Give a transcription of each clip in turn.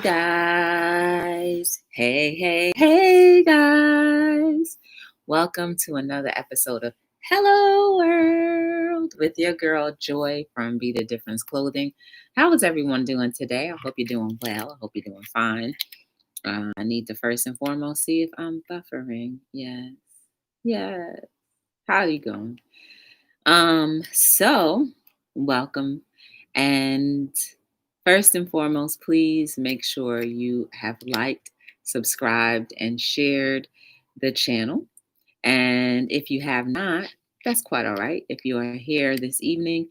guys. Hey, guys. Welcome to another episode of Hello World with your girl Joy from Be the Difference Clothing. How is everyone doing today? I hope you're doing well. I hope you're doing fine. I need to first and foremost see if I'm buffering. Yes. How are you going? So welcome. And first and foremost, please make sure you have liked, subscribed, and shared the channel. And if you have not, that's quite all right. If you are here this evening,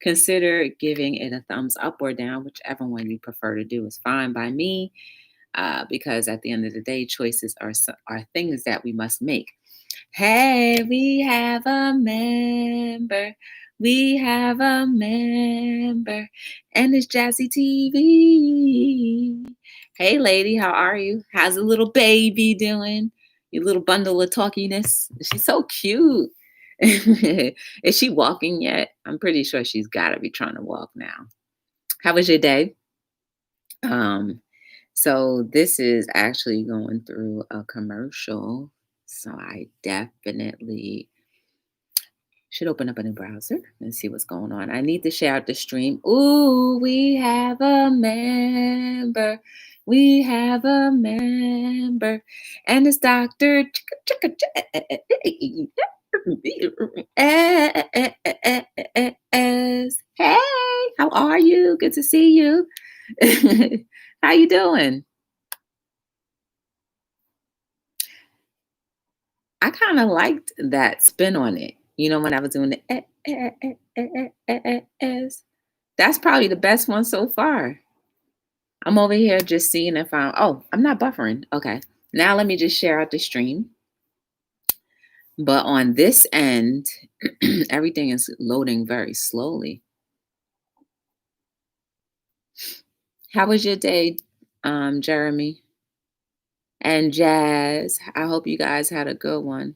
consider giving it a thumbs up or down, whichever one you prefer to do is fine by me, because at the end of the day, choices are things that we must make. Hey, we have a member. We have a member, and it's Jazzy TV. Hey, lady, how are you? How's the little baby doing? Your little bundle of talkiness. She's so cute. Is she walking yet? I'm pretty sure she's got to be trying to walk now. How was your day? So this is actually going through a commercial. So I definitely should open up a new browser and see what's going on. I need to share out the stream. Ooh, we have a member. We have a member. And it's Dr. S. Hey, how are you? Good to see you. How you doing? I kind of liked that spin on it. You know, when I was doing the S. That's probably the best one so far. I'm over here just seeing if I'm not buffering. Okay. Now let me just share out the stream. But on this end, everything is loading very slowly. How was your day, Jeremy? And Jazz, I hope you guys had a good one.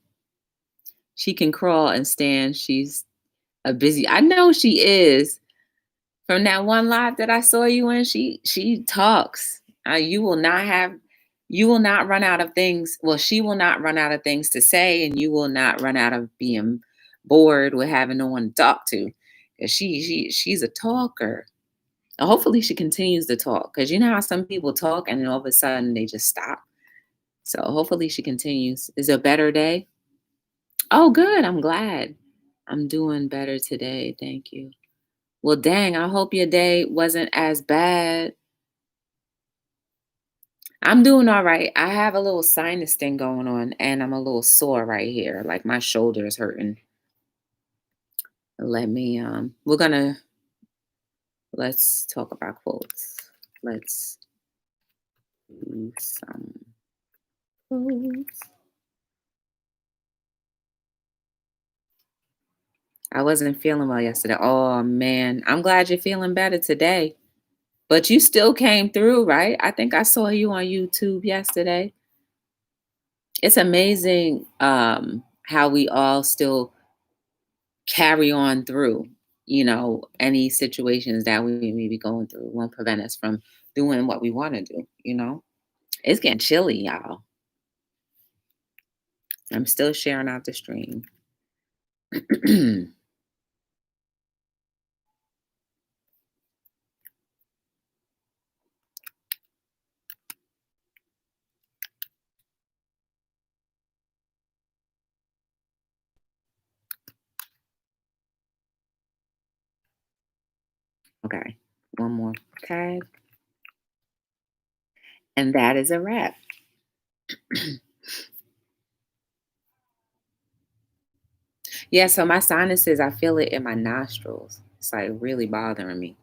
She can crawl and stand. She's I know she is. From that one live that I saw you in, she talks. You will not run out of things. Well, she will not run out of things to say, and you will not run out of being bored with having no one to talk to. Because she's a talker. And hopefully she continues to talk. Because you know how some people talk and then all of a sudden they just stop. So hopefully she continues. Is it a better day? Oh, good. I'm glad. I'm doing better today. Thank you. Well, dang, I hope your day wasn't as bad. I'm doing all right. I have a little sinus thing going on and I'm a little sore right here. Like my shoulder is hurting. Let's talk about quotes. Let's do some quotes. I wasn't feeling well yesterday. Oh man, I'm glad you're feeling better today. But you still came through, right? I think I saw you on YouTube yesterday. It's amazing how we all still carry on through, any situations that we may be going through won't prevent us from doing what we want to do. It's getting chilly, y'all. I'm still sharing out the stream. Okay, one more tag. And that is a wrap. Yeah, so my sinuses, I feel it in my nostrils. It's like really bothering me.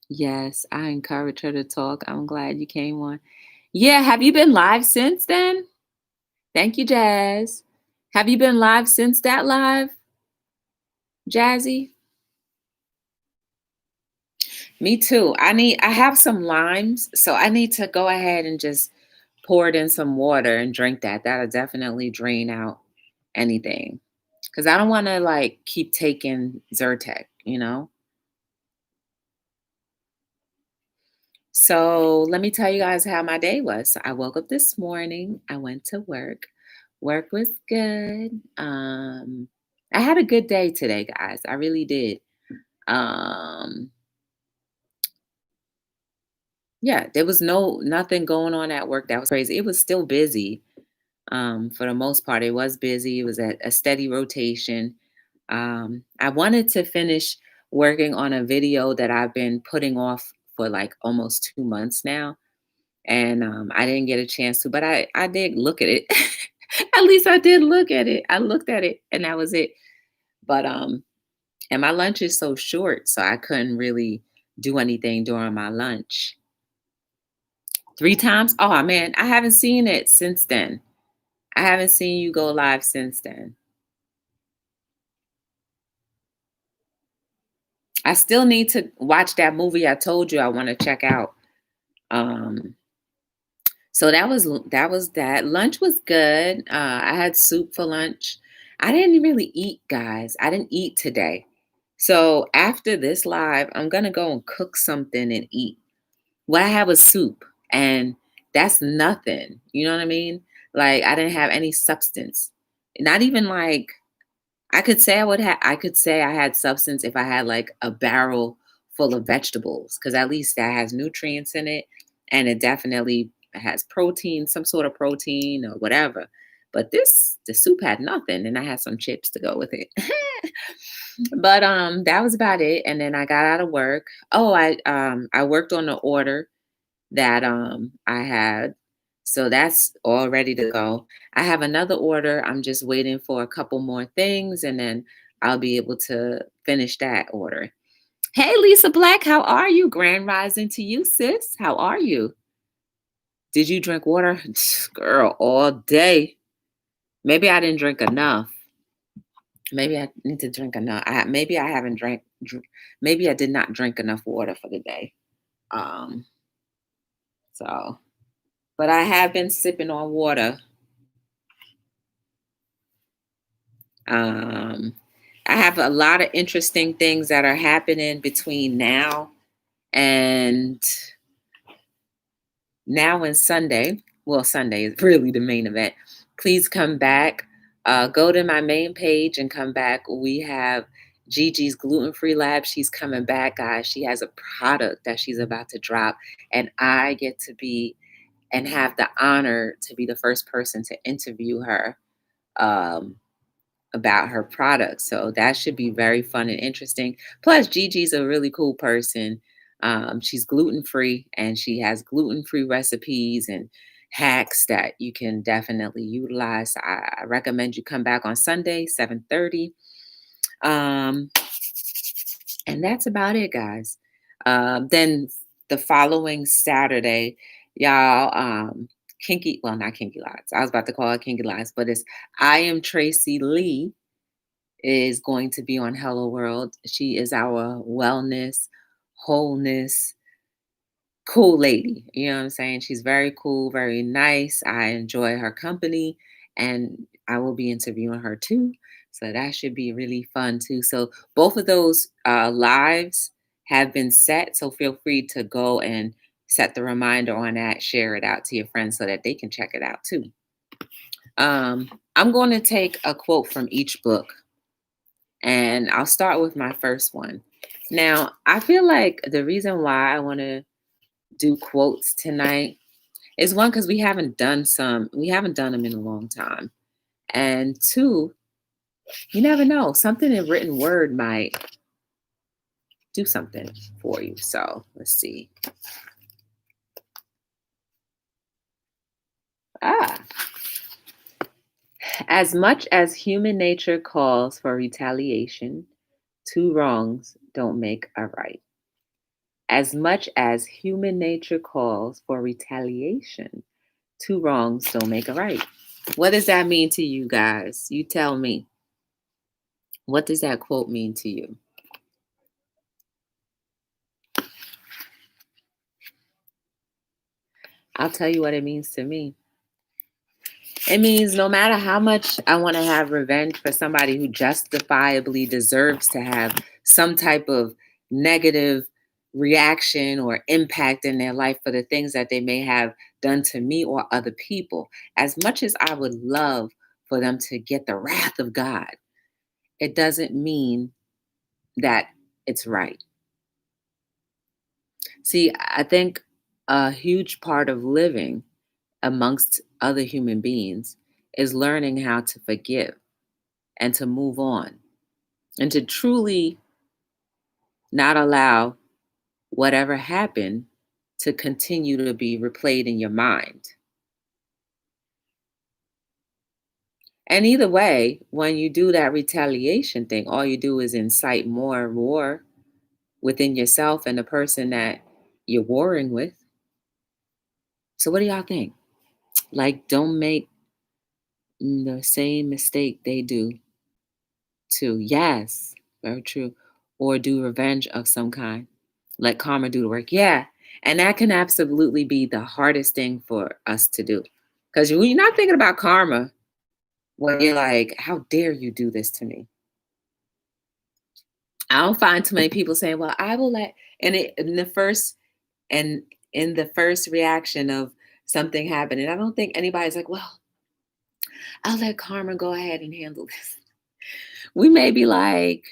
Yes, I encourage her to talk. I'm glad you came on. Yeah, have you been live since then? Thank you, Jazz. Have you been live since that live, Jazzy? Me too. I have some limes, so I need to go ahead and just pour it in some water and drink that. That'll definitely drain out anything because I don't want to like keep taking Zyrtec. So let me tell you guys how my day was. So I woke up this morning. I went to work. Work was good. I had a good day today, guys. I really did. Um, yeah, there was nothing going on at work that was crazy. It was still busy. For the most part, it was busy. It was a steady rotation. I wanted to finish working on a video that I've been putting off for like almost 2 months now, and I didn't get a chance to, but I did look at it. At least I did look at it. I looked at it, and that was it. But and my lunch is so short, so I couldn't really do anything during my lunch. 3 times? Oh man, I haven't seen it since then. I haven't seen you go live since then. I still need to watch that movie I told you I want to check out. Um, so that was that. Lunch was good. I had soup for lunch. I didn't really eat, guys. I didn't eat today. So after this live, I'm gonna go and cook something and eat. What I had was soup, and that's nothing. You know what I mean? Like I didn't have any substance. Not even like I could say I had substance if I had like a barrel full of vegetables, because at least that has nutrients in it and it definitely has protein, some sort of protein or whatever. But the soup had nothing and I had some chips to go with it. But that was about it. And then I got out of work. Oh, I worked on the order that I had. So that's all ready to go. I have another order. I'm just waiting for a couple more things and then I'll be able to finish that order. Hey Lisa Black, how are you? Grand rising to you, sis. How are you? Did you drink water? Girl, all day. Maybe I didn't drink enough. Maybe I need to drink enough. Maybe I haven't maybe I did not drink enough water for the day. Um, so but I have been sipping on water. Um, I have a lot of interesting things that are happening between and now and Sunday. Well, Sunday is really the main event. Please come back. Go to my main page and come back. We have Gigi's Gluten Free Lab. She's coming back, guys. She has a product that she's about to drop, and I get to be and have the honor to be the first person to interview her. Um, about her product. So that should be very fun and interesting. Plus, Gigi's a really cool person. She's gluten free and she has gluten free recipes and hacks that you can definitely utilize. I recommend you come back on Sunday, 7:30. Um, and that's about it, guys. Then the following Saturday, y'all, not Kinky Lights. I was about to call it Kinky Lights, but it's I am Tracy Lee is going to be on Hello World. She is our wellness, wholeness, cool lady. You know what I'm saying? She's very cool, very nice. I enjoy her company and I will be interviewing her too. So that should be really fun too. So both of those lives have been set. So feel free to go and set the reminder on that, share it out to your friends so that they can check it out too. I'm going to take a quote from each book and I'll start with my first one. Now, I feel like the reason why I want to do quotes tonight is one, because we haven't done them in a long time. And two, you never know, something in written word might do something for you. So let's see. Ah, as much as human nature calls for retaliation, two wrongs don't make a right. As much as human nature calls for retaliation, two wrongs don't make a right. What does that mean to you guys? You tell me. What does that quote mean to you? I'll tell you what it means to me. It means no matter how much I want to have revenge for somebody who justifiably deserves to have some type of negative reaction or impact in their life for the things that they may have done to me or other people, as much as I would love for them to get the wrath of God, it doesn't mean that it's right. See, I think a huge part of living amongst other human beings is learning how to forgive and to move on and to truly not allow whatever happened to continue to be replayed in your mind. And either way, when you do that retaliation thing, all you do is incite more war within yourself and the person that you're warring with. So, what do y'all think? Like, don't make the same mistake they do too. Yes, very true. Or do revenge of some kind. Let karma do the work. Yeah. And that can absolutely be the hardest thing for us to do. Because you're not thinking about karma when you're like, how dare you do this to me? I don't find too many people saying, well, I will let, and and in the first reaction of something happening, I don't think anybody's like, well, I'll let karma go ahead and handle this. We may be like,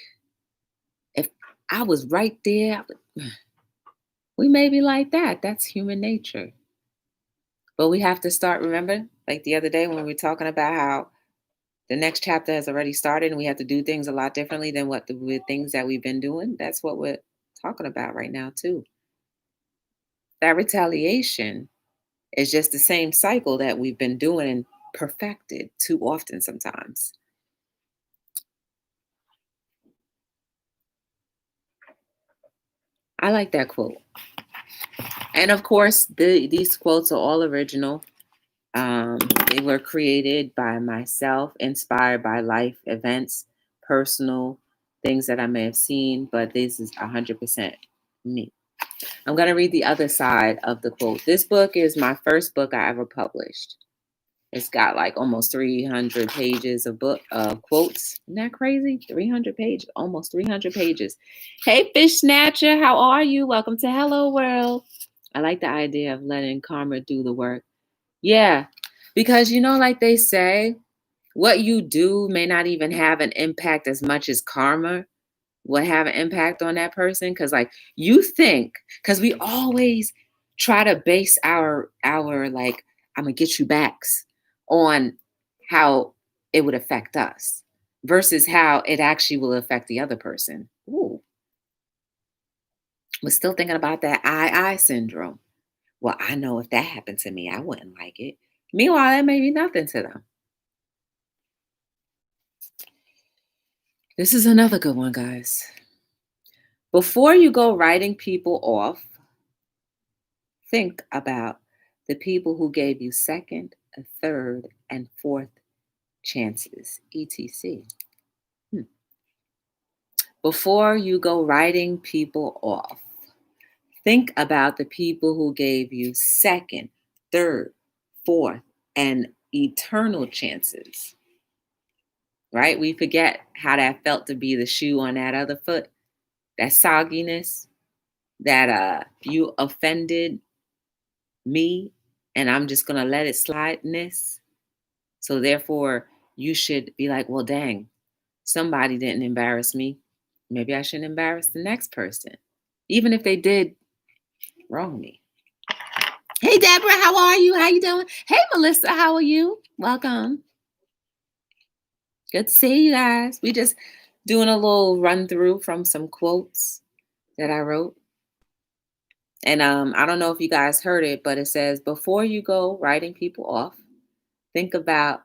if I was right there, we may be like that. That's human nature. But we have to start, remember, like the other day when we were talking about how the next chapter has already started and we have to do things a lot differently than what the things that we've been doing. That's what we're talking about right now, too. That retaliation is just the same cycle that we've been doing and perfected too often sometimes. I like that quote. And of course, these quotes are all original. They were created by myself, inspired by life events, personal things that I may have seen, but this is 100% me. I'm going to read the other side of the quote. This book is my first book I ever published. It's got like almost 300 pages of book quotes. Isn't that crazy? 300 pages, almost 300 pages. Hey, Fish Snatcher, how are you? Welcome to Hello World. I like the idea of letting karma do the work. Yeah, because like they say, what you do may not even have an impact as much as karma will have an impact on that person. Because like you think, because we always try to base our like I'm gonna get you backs on how it would affect us versus how it actually will affect the other person. Ooh, we're still thinking about that I syndrome. Well, I know if that happened to me, I wouldn't like it. Meanwhile, that may be nothing to them. This is another good one, guys. Before you go writing people off, think about the people who gave you second, a third, and fourth chances, etc. Before you go writing people off, think about the people who gave you second, third, fourth, and eternal chances. Right? We forget how that felt to be the shoe on that other foot, that sogginess, that you offended me and I'm just going to let it slide in this. So therefore, you should be like, well, dang, somebody didn't embarrass me. Maybe I shouldn't embarrass the next person, even if they did wrong me. Hey, Deborah, how are you? How you doing? Hey, Melissa, how are you? Welcome. Good to see you guys. We just doing a little run through from some quotes that I wrote. And I don't know if you guys heard it, but it says, before you go writing people off, think about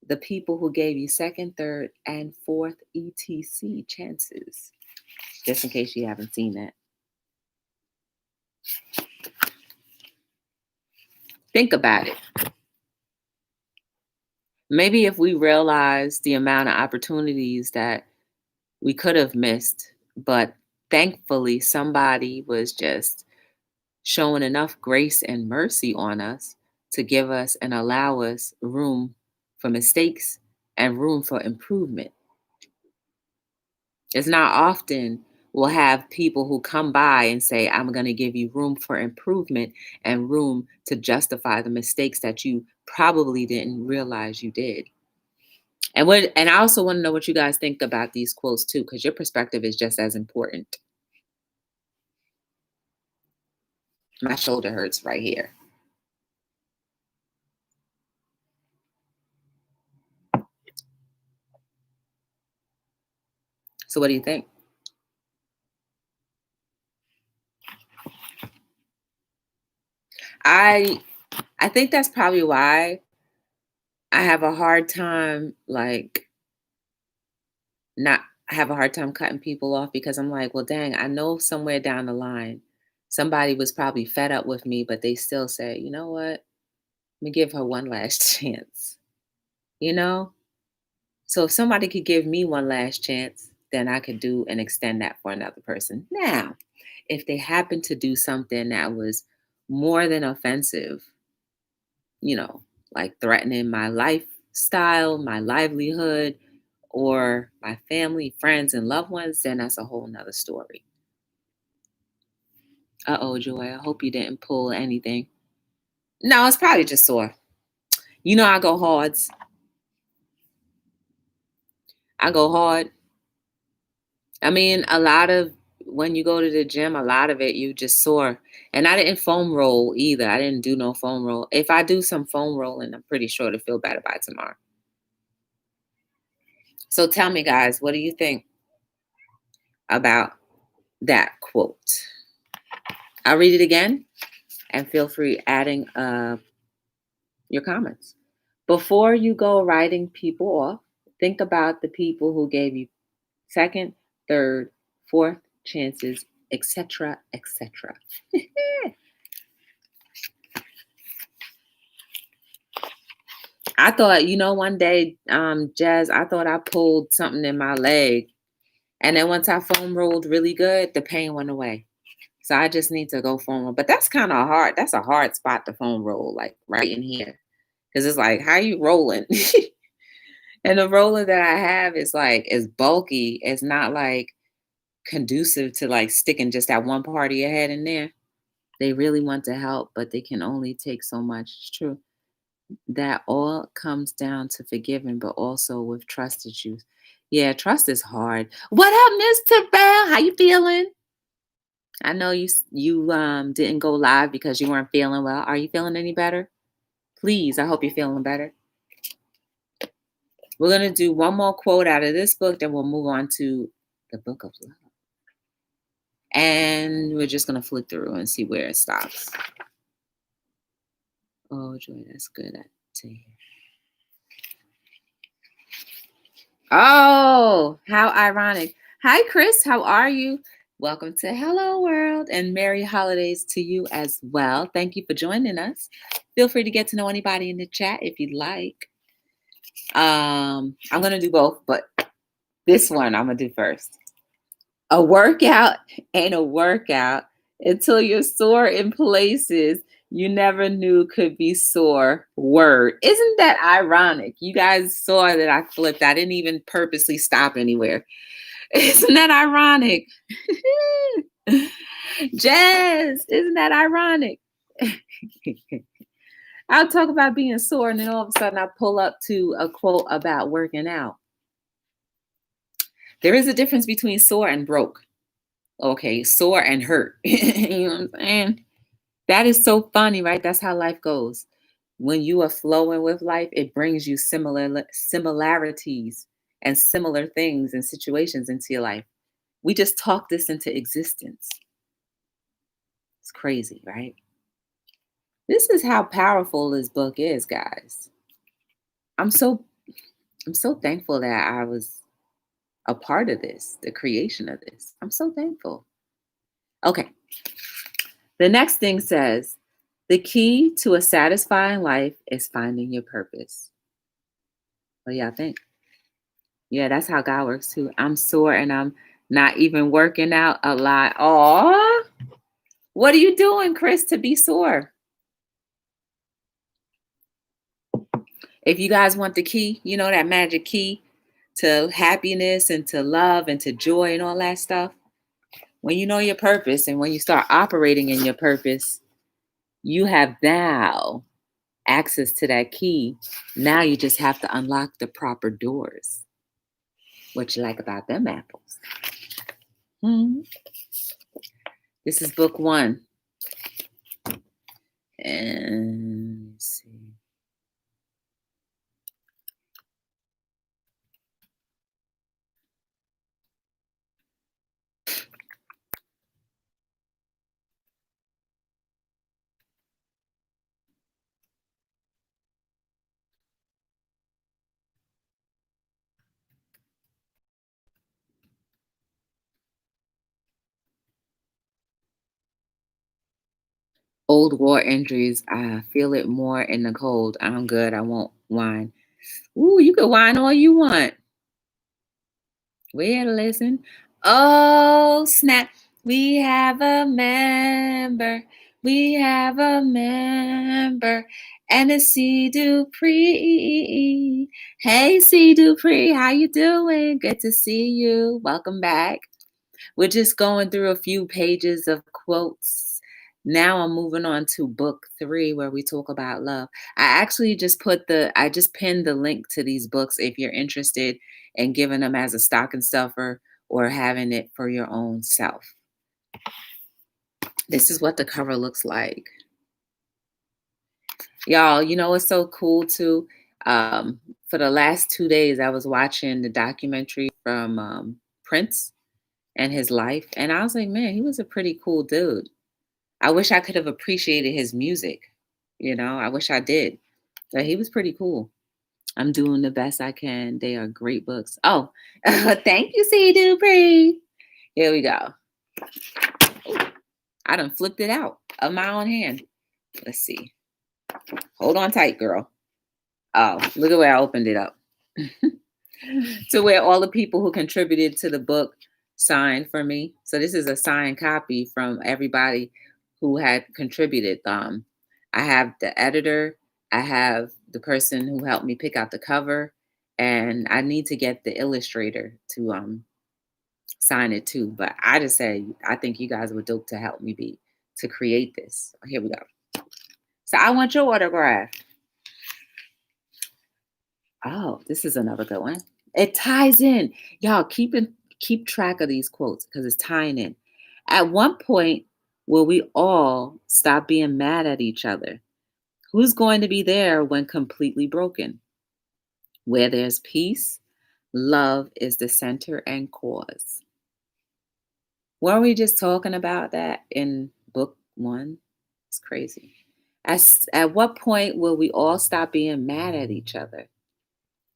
the people who gave you second, third, and fourth etc. chances. Just in case you haven't seen that. Think about it. Maybe if we realize the amount of opportunities that we could have missed, but thankfully somebody was just showing enough grace and mercy on us to give us and allow us room for mistakes and room for improvement. It's not often we'll have people who come by and say, I'm going to give you room for improvement and room to justify the mistakes that you probably didn't realize you did. And I also want to know what you guys think about these quotes too, because your perspective is just as important. My shoulder hurts right here. So what do you think? I I think that's probably why I have a hard time not I have a hard time cutting people off because I'm like, well, dang, I know somewhere down the line somebody was probably fed up with me, but they still say, you know what? Let me give her one last chance. You know? So if somebody could give me one last chance, then I could do and extend that for another person. Now, if they happen to do something that was more than offensive, you know, like threatening my lifestyle, my livelihood, or my family, friends, and loved ones, then that's a whole nother story. Uh-oh, Joy, I hope you didn't pull anything. No, it's probably just sore. You know I go hard. I go hard. I mean, a lot of when you go to the gym, a lot of it you just sore. And I didn't foam roll either. I didn't do no foam roll. If I do some foam rolling, I'm pretty sure to feel better by tomorrow. So tell me, guys, what do you think about that quote? I'll read it again and feel free adding your comments. Before you go writing people off, think about the people who gave you second, third, fourth chances, etc., etc. I thought, one day, Jazz, I thought I pulled something in my leg. And then once I foam rolled really good, the pain went away. So I just need to go foam roll. But that's kind of hard. That's a hard spot to foam roll, like right in here. Because it's like, how you rolling? And the roller that I have is bulky. It's not like conducive to like sticking just that one part of your head in there. They really want to help, but they can only take so much. It's true. That all comes down to forgiving, but also with trust issues. Yeah, trust is hard. What up, Mr. Bell? How you feeling? I know you didn't go live because you weren't feeling well. Are you feeling any better? Please, I hope you're feeling better. We're gonna do one more quote out of this book, then we'll move on to the book of love. And we're just gonna flick through and see where it stops. Oh, Joy, that's good to hear. Oh, how ironic. Hi, Chris. How are you? Welcome to Hello World and Merry Holidays to you as well. Thank you for joining us. Feel free to get to know anybody in the chat if you'd like. I'm going to do both, but this one I'm going to do first. A workout ain't a workout until you're sore in places you never knew could be sore. Word. Isn't that ironic? You guys saw that I flipped. I didn't even purposely stop anywhere. Isn't that ironic? Jazz, isn't that ironic? I'll talk about being sore, and then all of a sudden I pull up to a quote about working out. There is a difference between sore and broke. Okay, sore and hurt. You know what I'm saying? That is so funny, right? That's how life goes. When you are flowing with life, it brings you similarities and similar things and situations into your life. We just talk this into existence. It's crazy, right? This is how powerful this book is, guys. I'm so thankful that I was a part of this, the creation of this. I'm so thankful. Okay. The next thing says, the key to a satisfying life is finding your purpose. What do y'all think? Yeah, that's how God works too. I'm sore and I'm not even working out a lot. Aw, what are you doing, Chris, to be sore? If you guys want the key, you know, that magic key to happiness and to love and to joy and all that stuff, when you know your purpose and when you start operating in your purpose, you have now access to that key. Now you just have to unlock the proper doors. What you like about them apples? Hmm. This is book one. And let's see. Old war injuries. I feel it more in the cold. I'm good. I won't whine. Ooh, you can whine all you want. Well, listen. Oh, snap. We have a member. We have a member. And it's C. Dupree. Hey, C. Dupree. How you doing? Good to see you. Welcome back. We're just going through a few pages of quotes. Now I'm moving on to book three where we talk about love. I just pinned the link to these books if you're interested in giving them as a stocking stuffer or having it for your own self. This is what the cover looks like. Y'all, you know what's so cool too? For the last 2 days, I was watching the documentary from Prince and his life. And I was like, man, he was a pretty cool dude. I wish I could have appreciated his music. You know, I wish I did. But he was pretty cool. I'm doing the best I can. They are great books. Oh, thank you, C. Dupree. Here we go. I done flipped it out of my own hand. Let's see. Hold on tight, girl. Oh, look at where I opened it up. To where all the people who contributed to the book signed for me. So this is a signed copy from everybody who had contributed. I have the editor, I have the person who helped me pick out the cover, and I need to get the illustrator to sign it too. But I just say I think you guys were dope to help me be to create this. Here we go. So I want your autograph. Oh, this is another good one. It ties in. Y'all keep track of these quotes because it's tying in. At one point, will we all stop being mad at each other? Who's going to be there when completely broken? Where there's peace, love is the center and cause. Weren't we just talking about that in book one? It's crazy. At what point will we all stop being mad at each other?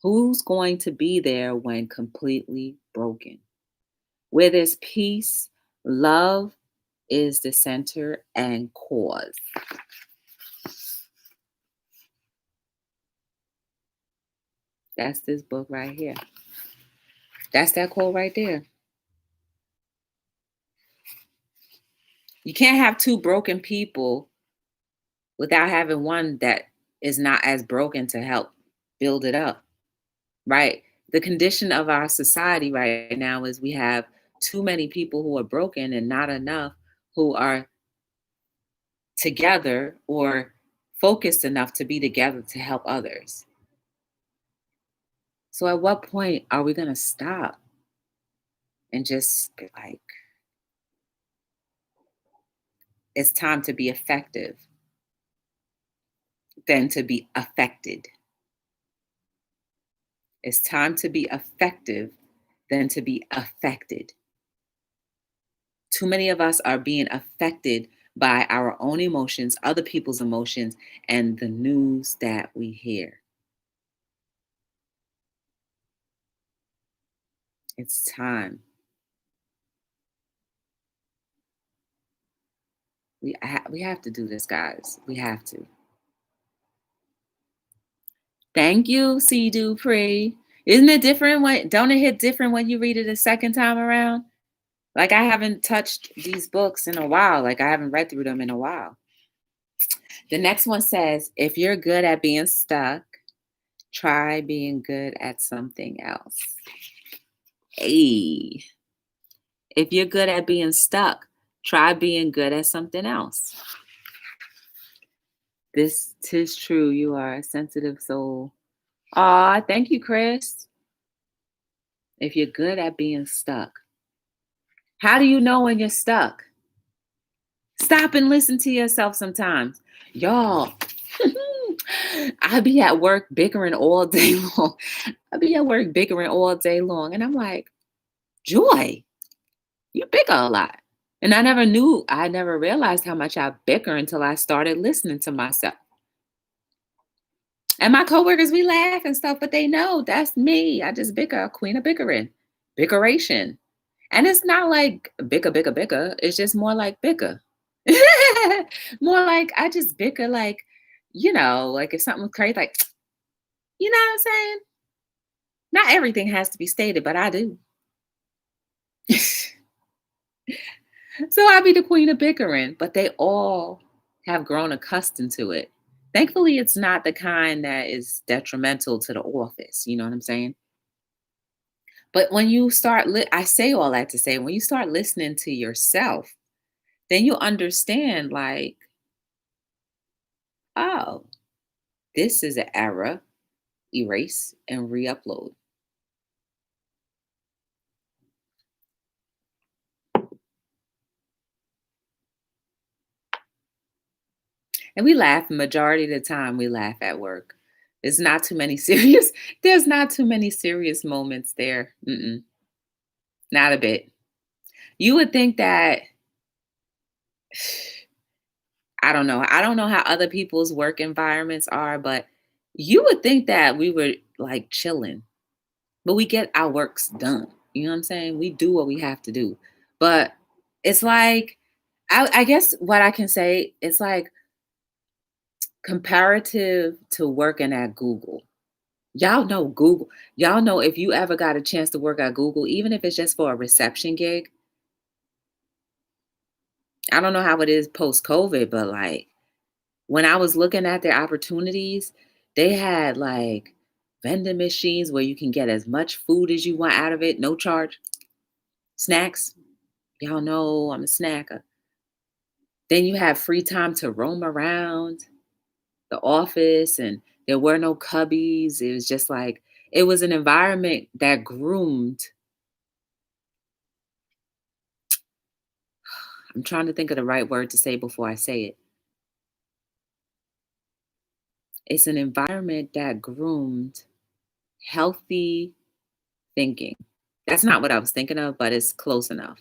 Who's going to be there when completely broken? Where there's peace, love is the center and cause. That's this book right here. That's that quote right there. You can't have two broken people without having one that is not as broken to help build it up, right? The condition of our society right now is we have too many people who are broken and not enough who are together or focused enough to be together to help others. So at what point are we going to stop and just be like, it's time to be effective than to be affected? It's time to be effective than to be affected. Too many of us are being affected by our own emotions, other people's emotions, and the news that we hear. It's time. We have to do this, guys. We have to. Thank you, C. Dupree. Isn't it different when don't it hit different when you read it a second time around? Like I haven't touched these books in a while. Like I haven't read through them in a while. The next one says, if you're good at being stuck, Try being good at something else. Hey, if you're good at being stuck, try being good at something else. This tis true. You are a sensitive soul. Aw, thank you, Chris. If you're good at being stuck, how do you know when you're stuck? Stop and listen to yourself sometimes. Y'all, I be at work bickering all day long. I be at work bickering all day long. And I'm like, Joy, you bicker a lot. And I never realized how much I bicker until I started listening to myself. And my coworkers, we laugh and stuff, but they know that's me. I just bicker, a queen of bickering, bickeration. And it's not like bicker, bicker, bicker. It's just more like bicker. More like I just bicker, like, like if something was crazy, like, you know what I'm saying? Not everything has to be stated, but I do. So I be the queen of bickering, but they all have grown accustomed to it. Thankfully, it's not the kind that is detrimental to the office. You know what I'm saying? But when you I say all that to say, when you start listening to yourself, then you understand, like, oh, this is an error, erase and re-upload. And we laugh, majority of the time we laugh at work. There's not too many serious, there's not too many serious moments there. Mm-mm, not a bit. You would think that, I don't know. I don't know how other people's work environments are, but you would think that we were like chilling, but we get our works done. You know what I'm saying? We do what we have to do. But it's like, I guess what I can say, it's like comparative to working at Google. Y'all know Google. Y'all know if you ever got a chance to work at Google, even if it's just for a reception gig, I don't know how it is post COVID, but like when I was looking at their opportunities, they had like vending machines where you can get as much food as you want out of it, no charge. Snacks. Y'all know I'm a snacker. Then you have free time to roam around the office, and there were no cubbies. It was just like, it was an environment that groomed. I'm trying to think of the right word to say before I say it. It's an environment that groomed healthy thinking. That's not what I was thinking of, but it's close enough.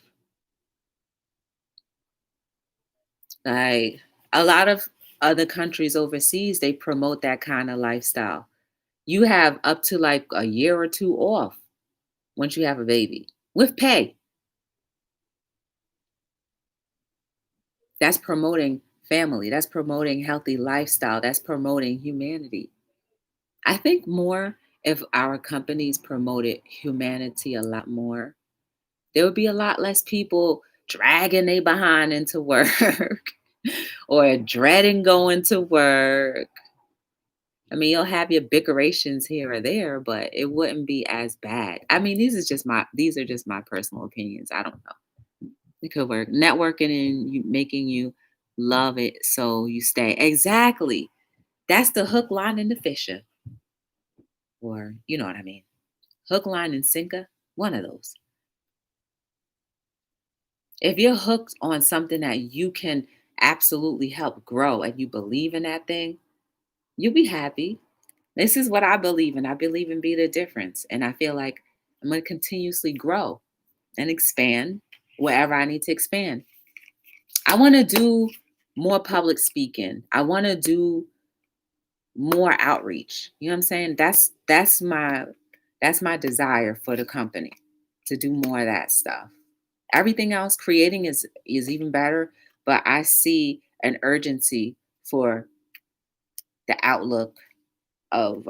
Like a lot of other countries overseas, they promote that kind of lifestyle. You have up to like a year or two off once you have a baby with pay. That's promoting family. That's promoting healthy lifestyle. That's promoting humanity. I think more if our companies promoted humanity a lot more, there would be a lot less people dragging their behind into work or dreading going to work. I mean, you'll have your bickerations here or there, but it wouldn't be as bad. I mean, these are just my personal opinions. I don't know. It could work. Networking and you making you love it so you stay. Exactly. That's the hook, line, and the fisher. Or you know what I mean. Hook, line, and sinker. One of those. If you're hooked on something that you can absolutely help grow and you believe in that thing, you'll be happy. This is what I believe in. I believe in be the difference. And I feel like I'm going to continuously grow and expand wherever I need to expand. I want to do more public speaking. I want to do more outreach. You know what I'm saying? That's my desire for the company, to do more of that stuff. Everything else creating is even better, but I see an urgency for the outlook of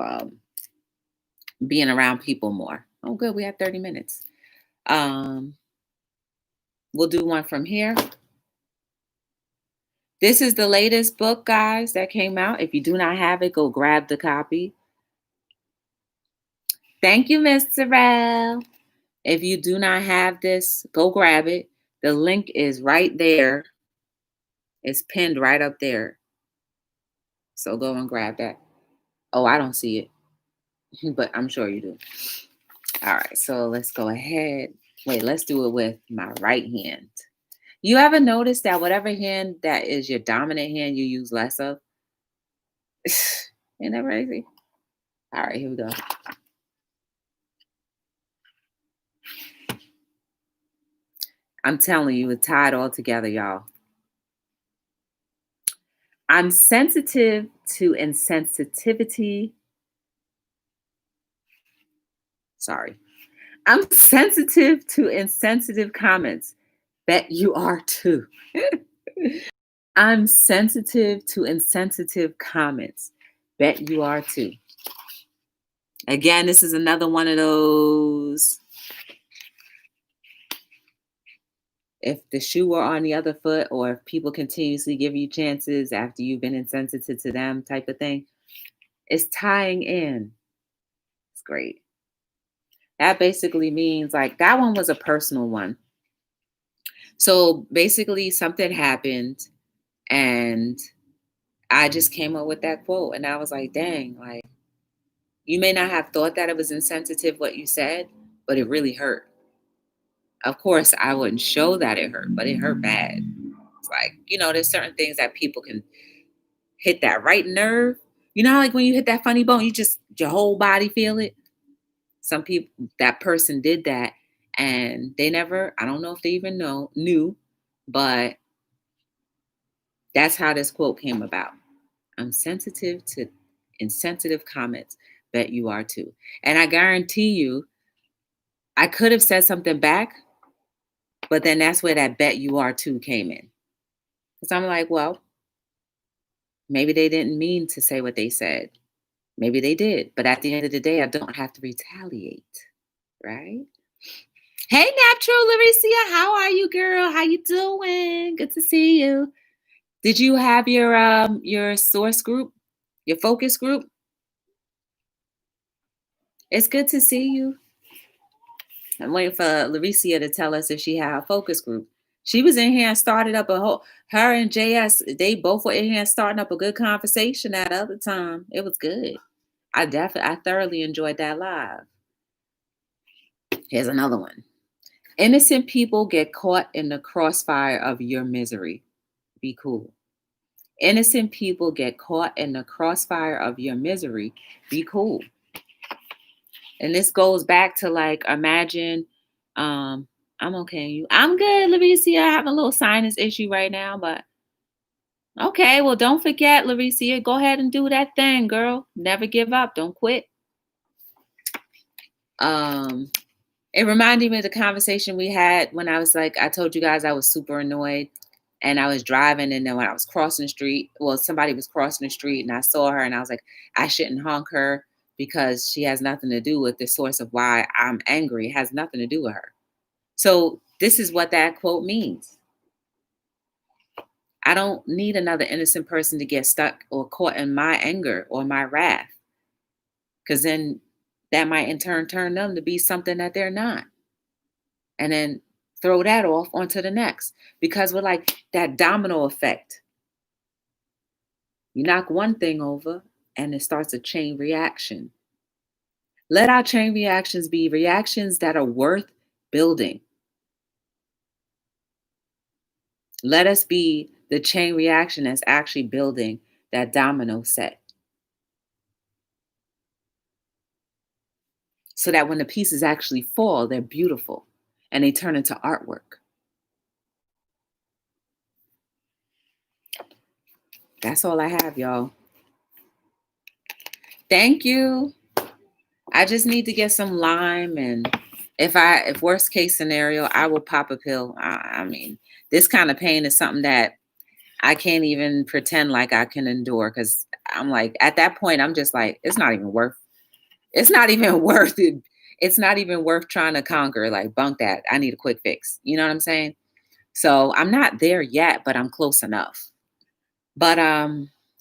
being around people more. Oh, good. We have 30 minutes. Um, we'll do one from here. This is the latest book, guys, that came out. If you do not have it, go grab the copy. Thank you, Miss Terrell. If you do not have this, go grab it. The link is right there. It's pinned right up there. So go and grab that. Oh, I don't see it, but I'm sure you do. All right, so let's go ahead. Wait, let's do it with my right hand. You ever notice that whatever hand that is your dominant hand, you use less of? Ain't that crazy? All right, here we go. I'm telling you, it's tied all together, y'all. I'm sensitive to insensitivity. Sorry. I'm sensitive to insensitive comments. Bet you are too. I'm sensitive to insensitive comments. Bet you are too. Again, this is another one of those. If the shoe were on the other foot, or if people continuously give you chances after you've been insensitive to them, type of thing, it's tying in. It's great. That basically means like that one was a personal one. So basically, something happened, and I just came up with that quote, and I was like, dang, like, you may not have thought that it was insensitive what you said, but it really hurt. Of course, I wouldn't show that it hurt, but it hurt bad. It's like, there's certain things that people can hit that right nerve. You know, like when you hit that funny bone, your whole body feel it. Some people, that person did that, and they never, I don't know if they even knew, but that's how this quote came about. I'm sensitive to insensitive comments. Bet you are too. And I guarantee you, I could have said something back, but then that's where that bet you are too came in. Because I'm like, well, maybe they didn't mean to say what they said. Maybe they did. But at the end of the day, I don't have to retaliate. Right? Hey, Natural Laricia, how are you, girl? How you doing? Good to see you. Did you have your source group, your focus group? It's good to see you. I'm waiting for Laricia to tell us if she had a focus group. She was in here and started up her and JS, they both were in here starting up a good conversation that other time. It was good. I thoroughly enjoyed that live. Here's another one. Innocent people get caught in the crossfire of your misery. Be cool. Innocent people get caught in the crossfire of your misery. Be cool. And this goes back to like, imagine, I'm okay. I'm good, Laricia. I have a little sinus issue right now, but okay. Well, don't forget, Laricia. Go ahead and do that thing, girl. Never give up. Don't quit. It reminded me of the conversation we had when I was like, I told you guys I was super annoyed, and I was driving, and then when I was crossing the street, well, somebody was crossing the street, and I saw her, and I was like, I shouldn't honk her because she has nothing to do with the source of why I'm angry. It has nothing to do with her. So this is what that quote means. I don't need another innocent person to get stuck or caught in my anger or my wrath, because then that might in turn turn them to be something that they're not. And then throw that off onto the next, because we're like that domino effect. You knock one thing over and it starts a chain reaction. Let our chain reactions be reactions that are worth building. Let us be the chain reaction that's actually building that domino set. So that when the pieces actually fall, they're beautiful and they turn into artwork. That's all I have, y'all. Thank you. I just need to get some lime, and if worst case scenario, I will pop a pill. I mean, this kind of pain is something that I can't even pretend like I can endure, because I'm like, at that point, I'm just like, it's not even worth it. It's not even worth trying to conquer. Like, bunk that. I need a quick fix. You know what I'm saying? So I'm not there yet, but I'm close enough. But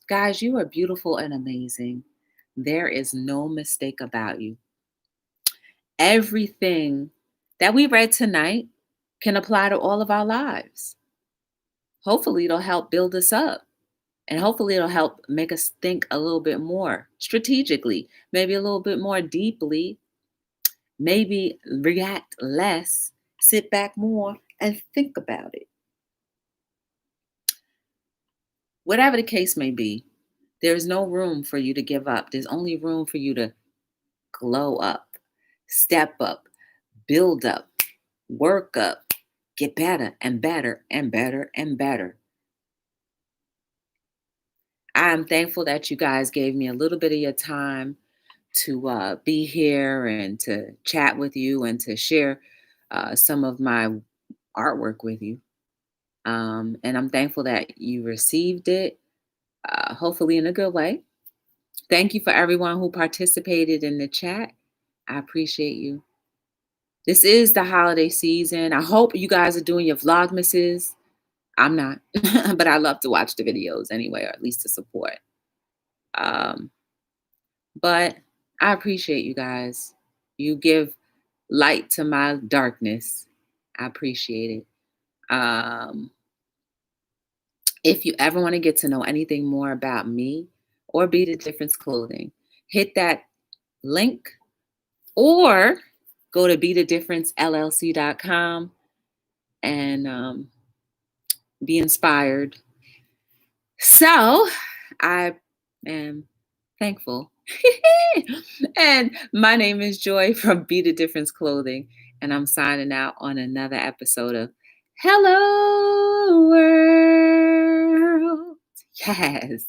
guys, you are beautiful and amazing. There is no mistake about you. Everything that we read tonight can apply to all of our lives. Hopefully, it'll help build us up. And hopefully, it'll help make us think a little bit more strategically, maybe a little bit more deeply, maybe react less, sit back more, and think about it. Whatever the case may be, there's no room for you to give up. There's only room for you to glow up, step up, build up, work up, get better and better and better and better. I'm thankful that you guys gave me a little bit of your time to be here and to chat with you and to share some of my artwork with you. And I'm thankful that you received it, hopefully in a good way. Thank you for everyone who participated in the chat. I appreciate you. This is the holiday season. I hope you guys are doing your vlogmases. I'm not, but I love to watch the videos anyway, or at least to support. Um, but I appreciate you guys. You give light to my darkness. I appreciate it. If you ever want to get to know anything more about me or Be the Difference Clothing, hit that link or go to BeTheDifferenceLLC.com and be inspired. So I am thankful. And my name is Joy from Be the Difference Clothing, and I'm signing out on another episode of Hello World. Yes.